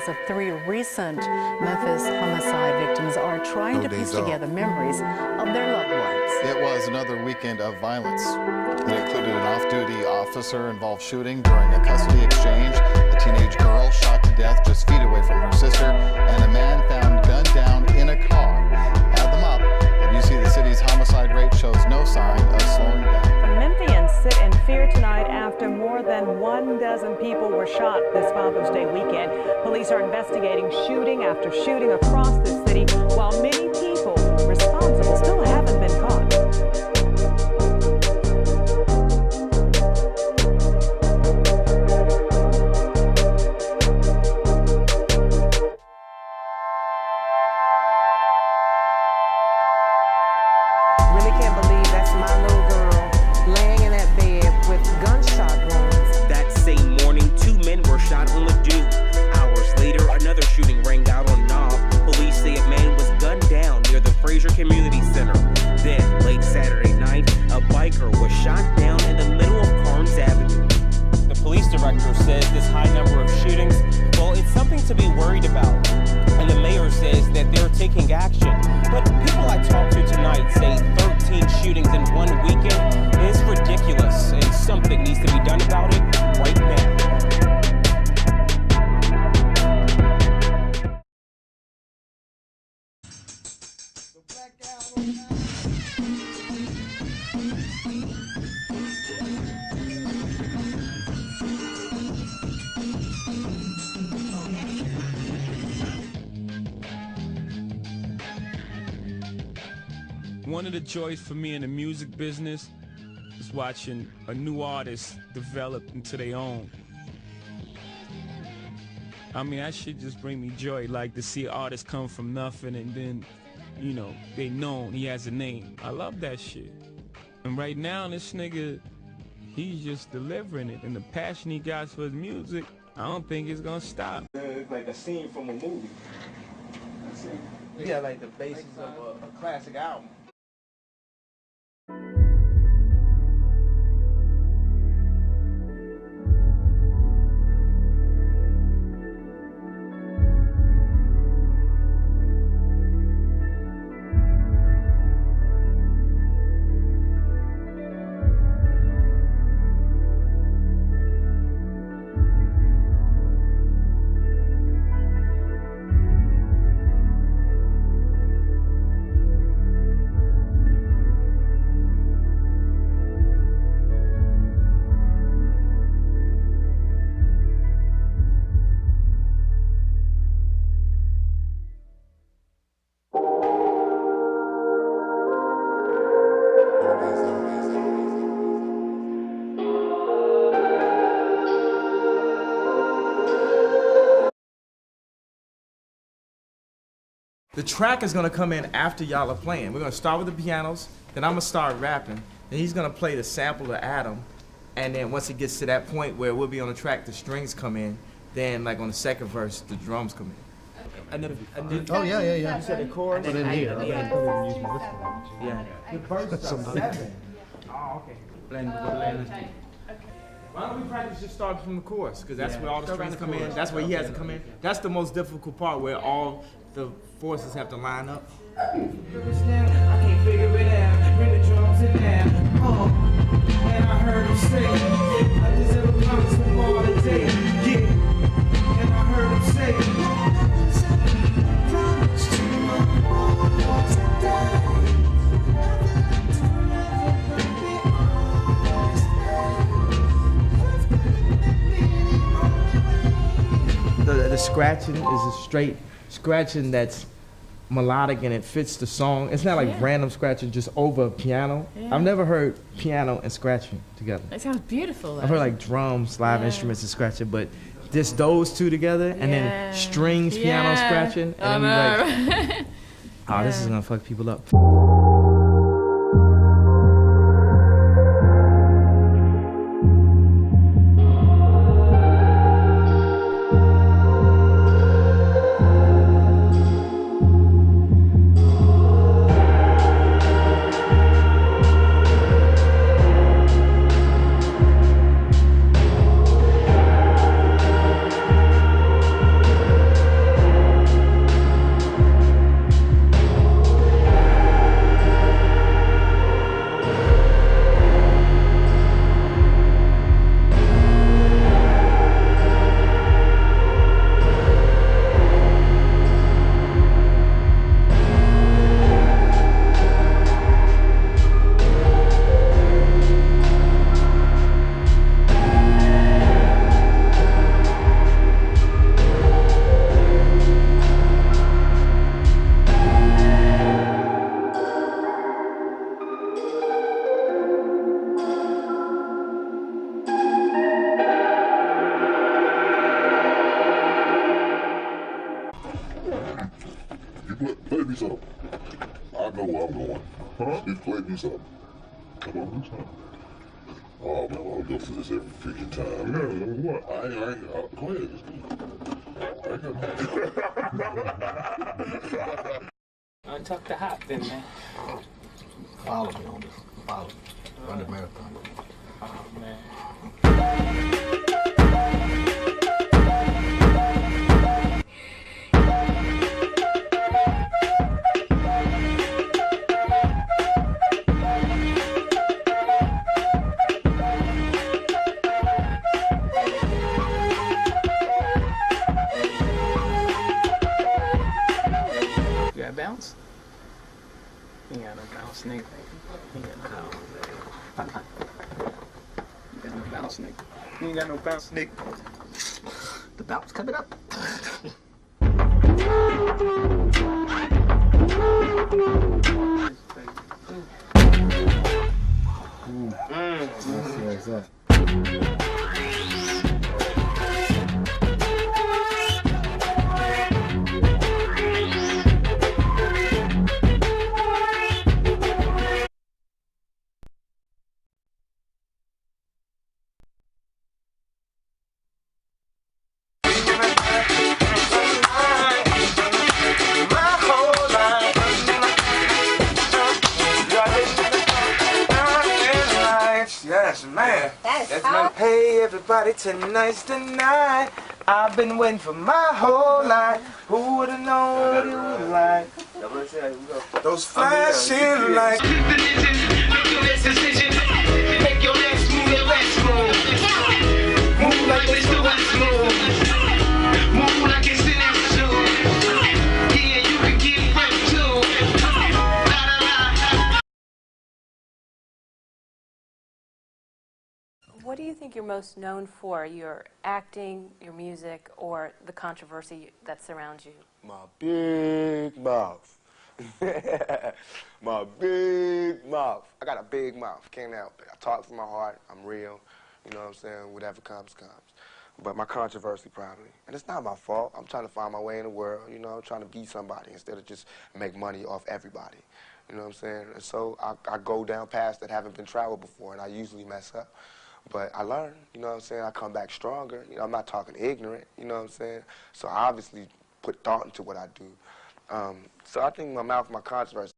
families of 3 recent Memphis homicide victims are trying to piece together memories of their loved ones. It was another weekend of violence. It included an off-duty officer-involved shooting during a custody exchange, a teenage girl shot to death just feet away from her sister, and a man found gunned down in a car. Add them up, and you see the city's homicide rate shows no sign of slowing down. Memphians sit in fear tonight after more than 12 people were shot this Father's Day weekend. Police are investigating shooting after shooting across the city, while many people responsible still haven't been caught. Really can't believe that's my little girl laying in that bed with gunshot wounds. That same morning, 2 men were shot on Ladue. Hours later, another shooting rang out on Knob. Police say a man was gunned down near the Fraser Community Center. Then, late Saturday night, a biker was shot down in the middle of Carnes Avenue. The police director says this high number of shootings, well, it's something to be worried about. And the mayor says that they're taking action. But people I talked to tonight say 13 shootings in one weekend is ridiculous, and something needs to be done about it right now. One of the joys for me in the music business is watching a new artist develop into their own. I mean, that shit just bring me joy, like to see an artist come from nothing and then, you know, they known, he has a name. I love that shit. And right now, this nigga, he's just delivering it, and the passion he got for his music, I don't think it's gonna stop. It's like a scene from a movie. Yeah, like the basis of a classic album. The track is gonna come in after y'all are playing. We're gonna start with the pianos, then I'm gonna start rapping, then he's gonna play the sample of Adam, and then once it gets to that point where we'll be on the track, the strings come in, then like on the second verse, the drums come in. Oh yeah. You said the chorus? But in here, Yeah. The verse is 7. Oh, okay. Why don't we practice just starting from the chorus? Because that's where all the strings come in. That's where he has to come in. That's the most difficult part, where all the forces have to line up. I can't figure it out. Bring the drums in there. And I heard him say, I just ever promised them all today. Yeah. And I heard him say, the scratching is a straight scratching that's melodic and it fits the song. It's not like random scratching just over piano. Yeah. I've never heard piano and scratching together. It sounds beautiful, though. I've heard like drums, live instruments and scratching, but just those two together and then strings, piano, scratching, and then like, oh, this is gonna fuck people up. play me something. I know where I'm going. Huh? Just play me something. Come on, do something. Oh man, I'll go through this every freaking time. No, what? I ain't, go ahead, just do it. I got nothing. Untuck the hop then, man. Follow me on this. Follow me. Run the marathon. Oh, man. You got bounce? You ain't got no bounce, nigga. You ain't got no bounce. You got no bounce, nigga. You ain't got no bounce, nigga. The bounce coming up. That's that. Yes, man. That's hot. Hey, everybody, tonight's the night. I've been waiting for my whole life. Who would've known what it was like? Those flashing lights. Make your next move your last move. Move like it's the West move. Move like it's in that shoe. Yeah, you can get ripped too. What do you think you're most known for? Your acting, your music, or the controversy that surrounds you? My big mouth. My big mouth. I got a big mouth. Can't help it. I talk from my heart. I'm real. You know what I'm saying? Whatever comes, comes. But my controversy probably. And it's not my fault. I'm trying to find my way in the world. You know, I'm trying to be somebody instead of just make money off everybody. You know what I'm saying? And so I go down paths that haven't been traveled before, and I usually mess up. But I learn, you know what I'm saying? I come back stronger. You know, I'm not talking ignorant, you know what I'm saying? So I obviously put thought into what I do. So I think my mouth, my controversy.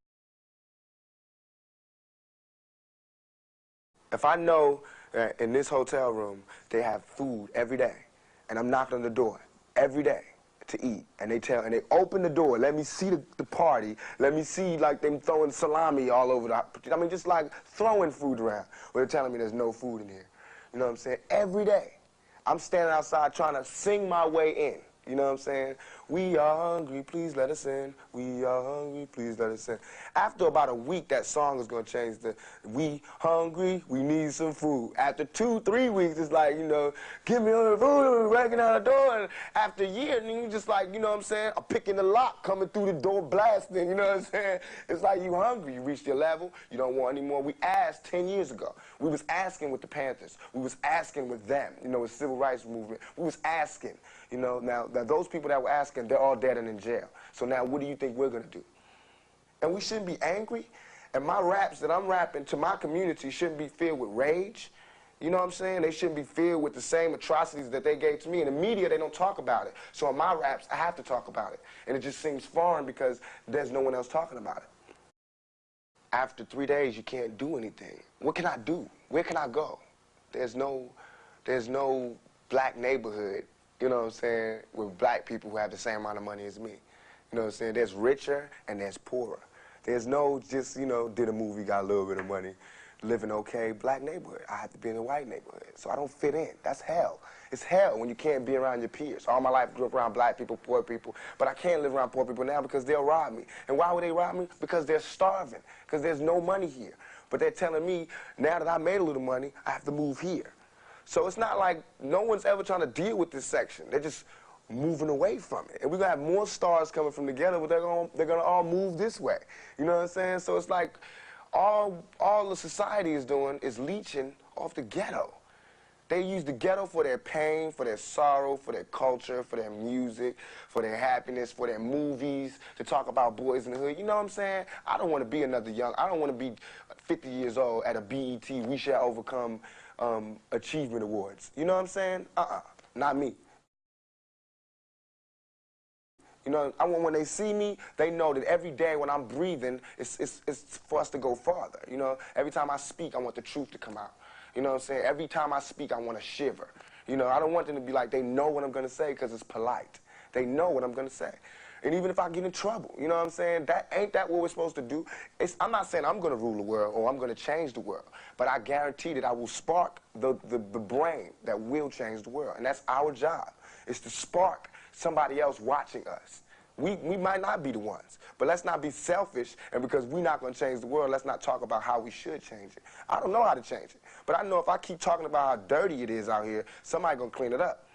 If I know that in this hotel room they have food every day, and I'm knocking on the door every day to eat, and they open the door, let me see the party, let me see like them throwing salami all over I mean, just like throwing food around, but they're telling me there's no food in here. You know what I'm saying? Every day, I'm standing outside trying to sing my way in. You know what I'm saying? We are hungry, please let us in. We are hungry, please let us in. After about a week, that song is going to change to, we hungry, we need some food. After 2-3 weeks, it's like, you know, give me all the food, breaking out the door. And after a year, and you just like, you know what I'm saying, I'm picking the lock, coming through the door, blasting, you know what I'm saying? It's like you hungry, you reached your level, you don't want any more. We asked 10 years ago. We was asking with the Panthers. We was asking with them, you know, with civil rights movement. We was asking. You know, now those people that were asking, they're all dead and in jail. So now what do you think we're going to do? And we shouldn't be angry. And my raps that I'm rapping to my community shouldn't be filled with rage. You know what I'm saying? They shouldn't be filled with the same atrocities that they gave to me. In the media, they don't talk about it. So in my raps, I have to talk about it. And it just seems foreign because there's no one else talking about it. After 3 days, you can't do anything. What can I do? Where can I go? There's no black neighborhood, you know what I'm saying, with black people who have the same amount of money as me. You know what I'm saying? There's richer and there's poorer. There's no just, you know, did a movie, got a little bit of money, living okay, black neighborhood. I have to be in a white neighborhood, so I don't fit in. That's hell. It's hell when you can't be around your peers. All my life I grew up around black people, poor people, but I can't live around poor people now because they'll rob me. And why would they rob me? Because they're starving, because there's no money here. But they're telling me, now that I made a little money, I have to move here. So it's not like no one's ever trying to deal with this section. They're just moving away from it. And we're going to have more stars coming from together, but they're gonna all move this way. You know what I'm saying? So it's like all the society is doing is leeching off the ghetto. They use the ghetto for their pain, for their sorrow, for their culture, for their music, for their happiness, for their movies, to talk about boys in the hood. You know what I'm saying? I don't want to be another I don't want to be 50 years old at a BET We Shall Overcome Achievement Awards. You know what I'm saying? Not me. You know, I want when they see me, they know that every day when I'm breathing, it's for us to go farther. You know, every time I speak, I want the truth to come out. You know what I'm saying? Every time I speak, I want to shiver. You know, I don't want them to be like, they know what I'm going to say because it's polite. They know what I'm going to say. And even if I get in trouble, you know what I'm saying? Ain't that what we're supposed to do? I'm not saying I'm going to rule the world or I'm going to change the world, but I guarantee that I will spark the brain that will change the world. And that's our job, is to spark somebody else watching us. We might not be the ones, but let's not be selfish, and because we're not going to change the world, let's not talk about how we should change it. I don't know how to change it, but I know if I keep talking about how dirty it is out here, somebody's going to clean it up.